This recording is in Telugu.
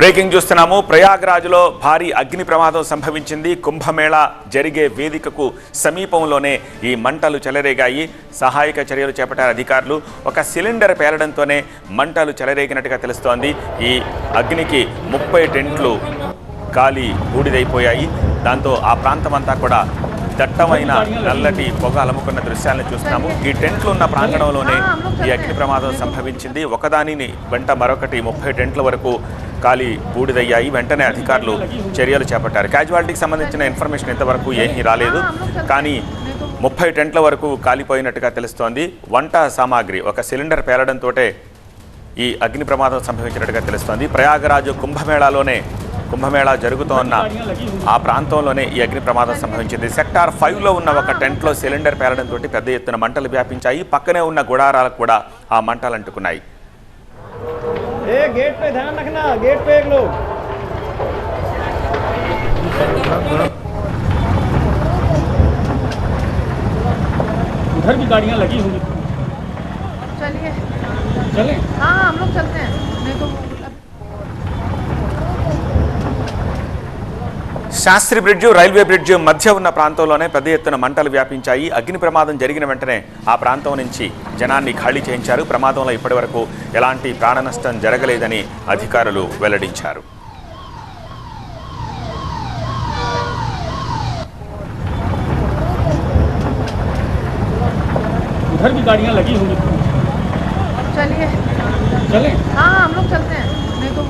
బ్రేకింగ్ చూస్తున్నాము. ప్రయాగ్రాజ్లో భారీ అగ్ని ప్రమాదం సంభవించింది. కుంభమేళా జరిగే వేదికకు సమీపంలోనే ఈ మంటలు చెలరేగాయి. సహాయక చర్యలు చేపట్టారు అధికారులు. ఒక సిలిండర్ పేలడంతోనే మంటలు చెలరేగినట్టుగా తెలుస్తోంది. ఈ అగ్నికి 30 టెంట్లు కాలి బూడిదైపోయాయి. దాంతో ఆ ప్రాంతం అంతా కూడా దట్టమైన నల్లటి పొగ అలముకున్న దృశ్యాలను చూస్తున్నాము. ఈ టెంట్లు ఉన్న ప్రాంగణంలోనే ఈ అగ్ని ప్రమాదం సంభవించింది. ఒకదానిని వెంట మరొకటి 30 టెంట్ల వరకు కాలి బూడిదయ్యాయి. వెంటనే అధికారులు చర్యలు చేపట్టారు. క్యాజువాలిటీకి సంబంధించిన ఇన్ఫర్మేషన్ ఇంతవరకు ఏమీ రాలేదు. కానీ 30 టెంట్ల వరకు కాలిపోయినట్టుగా తెలుస్తోంది. వంట సామాగ్రి ఒక సిలిండర్ పేలడంతో ఈ అగ్ని ప్రమాదం సంభవించినట్టుగా తెలుస్తోంది. ప్రయాగరాజు కుంభమేళా జరుగుతోన్న ఆ ప్రాంతంలోనే ఈ అగ్ని ప్రమాదం సంభవించింది. సెక్టార్ 5లో ఉన్న ఒక టెంట్లో సిలిండర్ పేలడంతో పెద్ద ఎత్తున మంటలు వ్యాపించాయి. పక్కనే ఉన్న గుడారాలకు కూడా ఆ మంటలు అంటుకున్నాయి. गेट पे ध्यान रखना, गेट पे एक लोग। उधर भी गाड़ियां लगी होंगी। चलिए चलें? हाँ हम लोग चलते हैं। नहीं तो శాస్త్రి బ్రిడ్జ్, రైల్వే బ్రిడ్జ్ మధ్య ఉన్న ప్రాంతంలోనే పెద్ద ఎత్తున మంటలు వ్యాపించాయి. అగ్ని ప్రమాదం జరిగిన వెంటనే ఆ ప్రాంతం నుంచి జనాన్ని ఖాళీ చేయించారు. ప్రమాదంలో ఇప్పటివరకు ఎలాంటి ప్రాణ నష్టం జరగలేదని అధికారులు వెల్లడించారు. उधर भी गाड़ियां लगी होंगी। चलिए चलें? हाँ हम लोग चलते हैं। नहीं तो